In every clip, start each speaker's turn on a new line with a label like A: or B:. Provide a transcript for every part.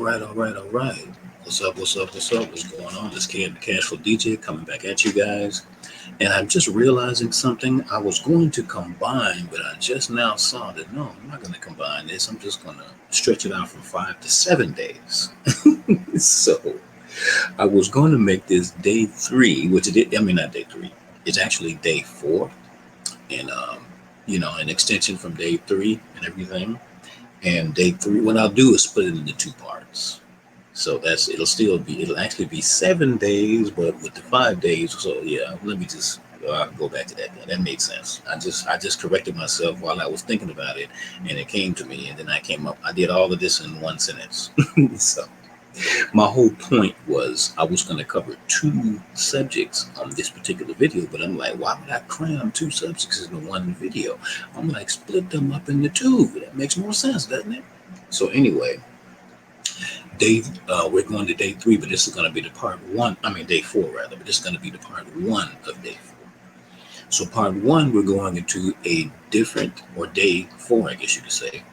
A: All right. What's up? What's up? What's up? What's going on? This kid, the Cashful DJ, coming back at you guys. And I'm just realizing something I was going to combine, but I just now saw that no, I'm not going to combine this. I'm just going to stretch it out from 5 to 7 days. So I was going to make this day three, which it, I mean, not day three. It's actually day four. And, an extension from day three and everything. And day three, what I'll do is split it into two parts. So it'll actually be 7 days, but with the 5 days. So yeah, let me just go back to that. That made sense. I just corrected myself while I was thinking about it, and it came to me, and then I did all of this in one sentence. So my whole point was I was going to cover two subjects on this particular video, but I'm like, why would I cram two subjects into one video? I'm like, split them up into two. That makes more sense, doesn't it? So anyway, we're going to day three, but this is going to be the part one. I mean, day four rather, but this is going to be the part one of day four. So part one, we're going into a different, or day four, I guess you could say.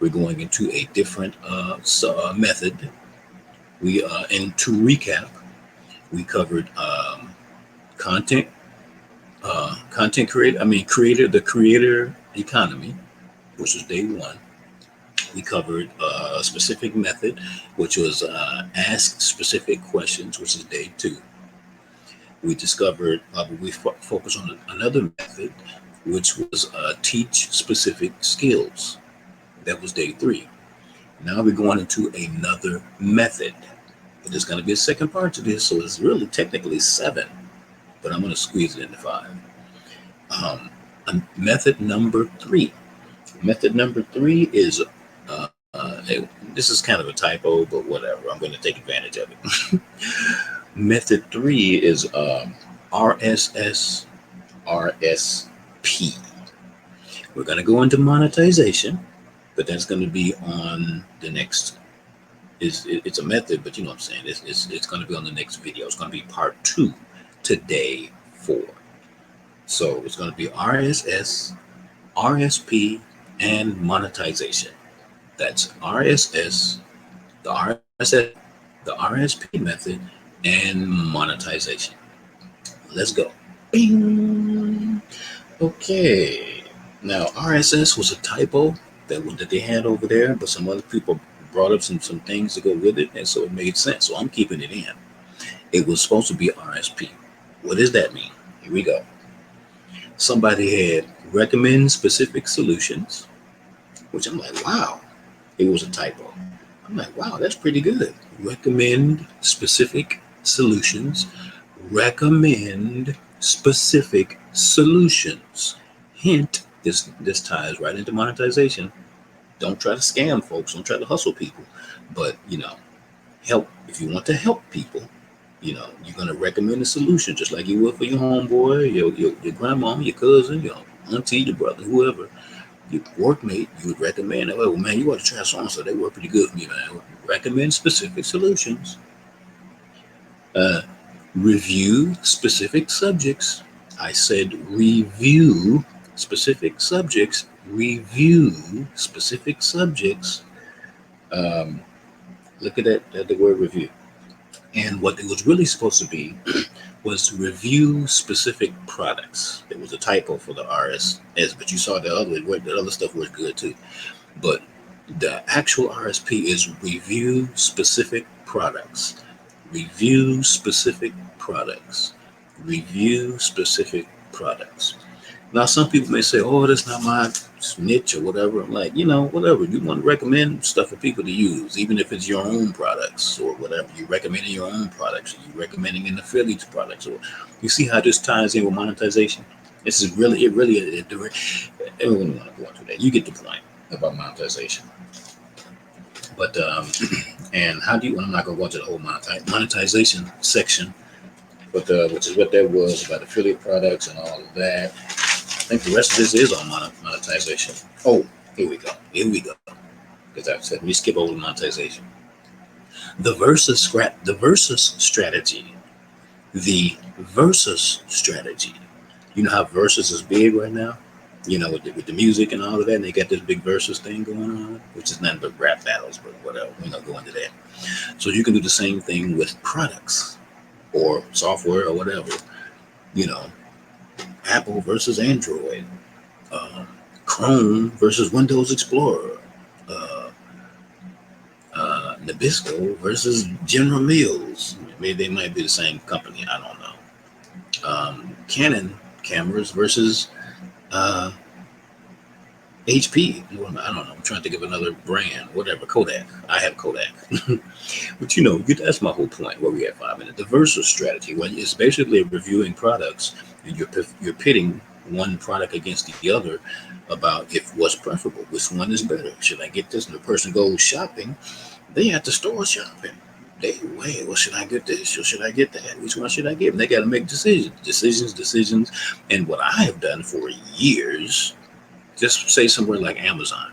A: We're going into a different method. And to recap, we covered content the creator economy, which was day one. We covered a specific method, which was ask specific questions, which is day two. We discovered, we focused on another method, which was teach specific skills. That was day three. Now we're going into another method. But there's going to be a second part to this, so it's really technically 7, but I'm going to squeeze it into 5. Method number 3. Method number 3 is, this is kind of a typo, but whatever. I'm going to take advantage of it. Method 3 is RSS, RSP. We're going to go into monetization, but that's going to be on the next. It's a method, but you know what I'm saying. It's going to be on the next video. It's going to be part 2 to day 4. So it's going to be RSS, RSP, and monetization. That's RSS, the RSP method, and monetization. Let's go. Bing. Okay. Now RSS was a typo that they had over there, but some other people brought up some things to go with it, and so it made sense. So I'm keeping it in. It was supposed to be RSP. What does that mean? Here we go. Somebody had recommend specific solutions, which I'm like, wow. It was a typo. I'm like, wow, that's pretty good. Recommend specific solutions. Recommend specific solutions. Hint, this ties right into monetization. Don't try to scam folks. Don't try to hustle people. But, help. If you want to help people, you're going to recommend a solution just like you would for your homeboy, your grandma, your cousin, your auntie, your brother, whoever, your workmate. You would recommend, oh, man, you ought to try so-and-so. They work pretty good for me, man. Recommend specific solutions. Review specific subjects. I said review specific subjects. Review specific subjects. Look at that, the word review. And what it was really supposed to be was review specific products. It was a typo for the RSS, but you saw the other stuff was good too. But the actual RSP is review specific products. Review specific products. Review specific products. Now, some people may say, oh, that's not my niche or whatever. I'm like, whatever. You want to recommend stuff for people to use, even if it's your own products or whatever. You're recommending your own products. Or you're recommending an affiliate's products. Or you see how this ties in with monetization? This is really, everyone want to go into that. You get the point about monetization. But, and how do you, I'm not going to go into the whole monetization section, but which is what that was about affiliate products and all of that. I think the rest of this is on monetization. Oh, here we go. Because I said we skip over monetization. The versus strategy. The versus strategy. You know how versus is big right now? with the music and all of that. And they got this big versus thing going on, which is nothing but rap battles, but whatever. We're not going to that. So you can do the same thing with products or software or whatever. You know, Apple versus Android, uh, Chrome versus Windows Explorer, uh, Nabisco versus General Mills. Maybe they might be the same company. I don't know. Canon cameras versus uh, HP. I don't know. I'm trying to think of another brand. Whatever. Kodak. I have Kodak. But that's my whole point. Where we at 5 minutes. The versus strategy. When it's basically reviewing products, and you're pitting one product against the other about if what's preferable, which one is better. Should I get this? And the person goes shopping. They at the store shopping. They wait. Well, should I get this or should I get that? Which one should I get? And they got to make decisions. And what I have done for years, just say somewhere like Amazon.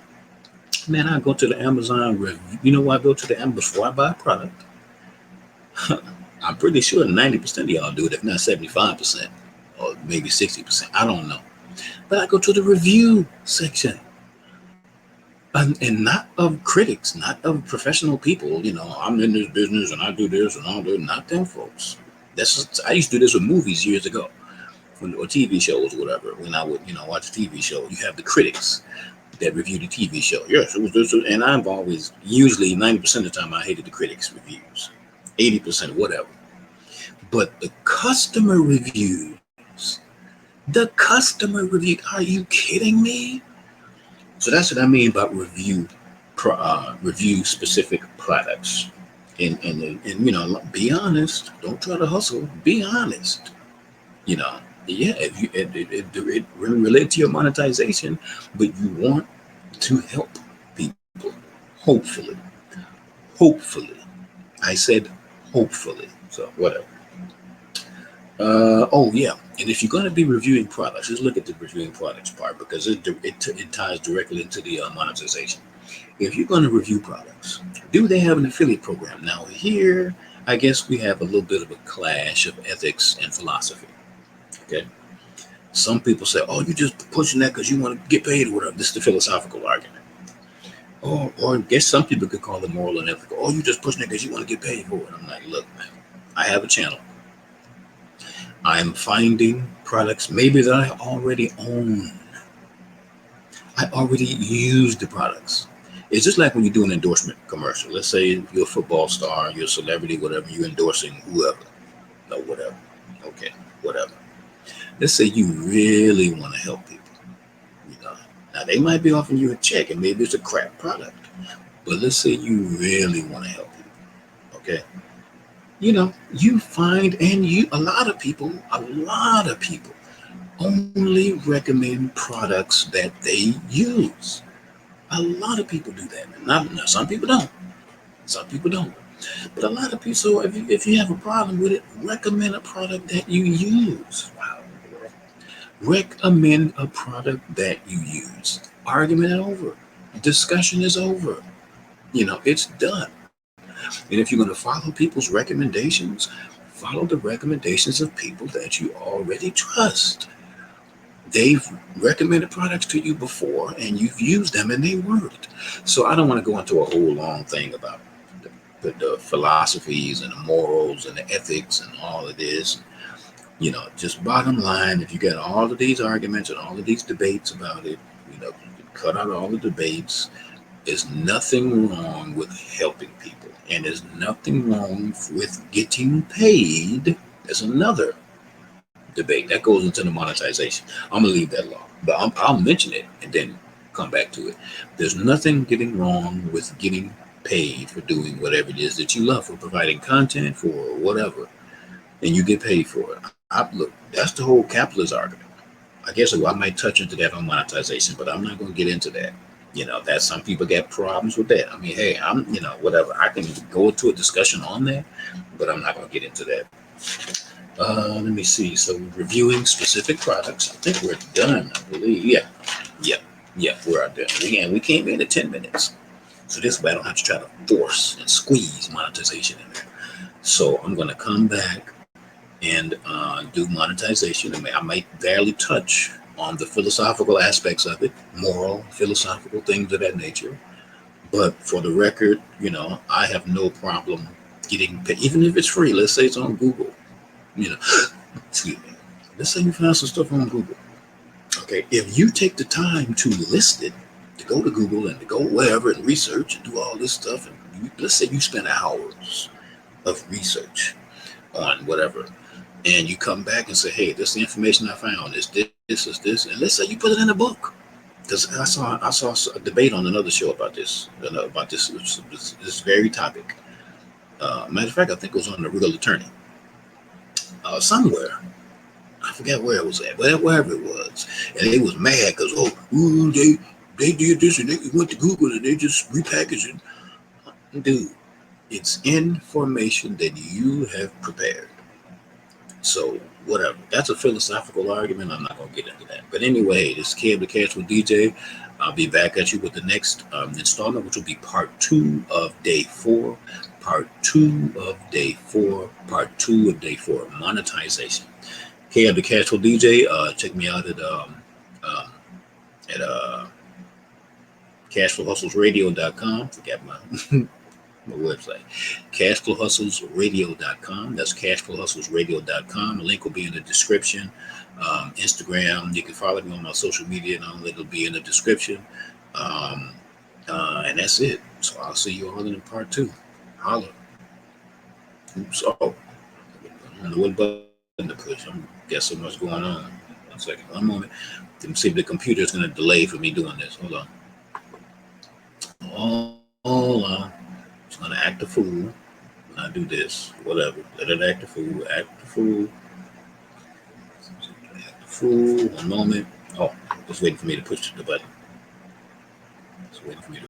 A: Man, I go to the Amazon review. You know why I go to the Amazon before I buy a product? I'm pretty sure 90% of y'all do it, if not 75%, or maybe 60%. I don't know. But I go to the review section. And not of critics, not of professional people. I'm in this business and I do this and all that. Not them folks. I used to do this with movies years ago, or TV shows, or whatever. When I would, watch a TV show, you have the critics that review the TV show. Yes, it was this, and I've always, usually 90% of the time, I hated the critics' reviews, 80%, whatever. But the customer reviews, are you kidding me? So that's what I mean about review specific products. And be honest. Don't try to hustle. Be honest. Yeah, if it really relates to your monetization, but you want to help people. Hopefully. I said hopefully. So whatever. Oh yeah, and if you're going to be reviewing products, just look at the reviewing products part, because it ties directly into the monetization. If you're going to review products, do they have an affiliate program? Now here, I guess we have a little bit of a clash of ethics and philosophy. Okay, some people say, "Oh, you're just pushing that because you want to get paid or whatever." This is the philosophical argument. Or I guess some people could call it moral and ethical. Oh, you're just pushing it because you want to get paid for it. I'm like, look, man, I have a channel. I'm finding products maybe that I already own. I already use the products. It's just like when you do an endorsement commercial. Let's say you're a football star, you're a celebrity, whatever, you're endorsing whoever. No, whatever. Okay, whatever. Let's say you really want to help people. Now they might be offering you a check and maybe it's a crap product. But let's say you really want to help people. Okay. You find, and a lot of people only recommend products that they use. A lot of people do that. Now, some people don't. But a lot of people, so if you have a problem with it, recommend a product that you use. Wow. Recommend a product that you use. Argument is over. Discussion is over. It's done. And if you're going to follow people's recommendations, follow the recommendations of people that you already trust. They've recommended products to you before and you've used them and they worked. So I don't want to go into a whole long thing about the philosophies and the morals and the ethics and all of this. Just bottom line, if you got all of these arguments and all of these debates about it, cut out all the debates. There's nothing wrong with helping people. And there's nothing wrong with getting paid. There's another debate that goes into the monetization. I'm going to leave that alone. But I'll mention it and then come back to it. There's nothing getting wrong with getting paid for doing whatever it is that you love, for providing content, for whatever. And you get paid for it. Look, that's the whole capitalist argument. I guess I might touch into that on monetization, but I'm not going to get into that. That some people get problems with that. I mean, hey, I'm, whatever. I can go into a discussion on that, but I'm not going to get into that. Let me see. So reviewing specific products. I think we're done, I believe. Yeah, we're done. We came in at 10 minutes. So this way I don't have to try to force and squeeze monetization in there. So I'm going to come back and do monetization. I might barely touch on the philosophical aspects of it, moral, philosophical things of that nature. But for the record, I have no problem getting paid, even if it's free. Let's say it's on Google. You know, excuse me. Let's say you find some stuff on Google. Okay, if you take the time to list it, to go to Google and to go wherever and research and do all this stuff, and let's say you spend hours of research on whatever, and you come back and say, "Hey, this is the information I found. Is this," and let's say you put it in a book. Because I saw a debate on another show about this very topic. Matter of fact, I think it was on the Real Attorney. Somewhere, I forget where it was at, but wherever it was, and they was mad because they did this and they went to Google and they just repackaged it. Dude, it's information that you have prepared. So whatever. That's a philosophical argument. I'm not gonna get into that. But anyway, this is Cam the Casual DJ. I'll be back at you with the next installment, which will be part 2 of day 4. Part 2 of day 4. Part 2 of day 4. Monetization. Cam the Casual DJ. Check me out at cashflowhustlesradio.com. Forget my website, cashflowhustlesradio.com. That's cashflowhustlesradio.com. The link will be in the description. Instagram, you can follow me on my social media, and all that will be in the description. And that's it. So I'll see you all in part 2. Holla. Oops. Oh, I don't know what button to push. I'm guessing what's going on. 1 second. 1 moment. Let me see if the computer is going to delay for me doing this. Hold on. Hold on. It's going to act a fool when I do this. Whatever. Let it act a fool. Act a fool. Act a fool. 1 moment. Oh, just waiting for me to push the button. Just waiting for me to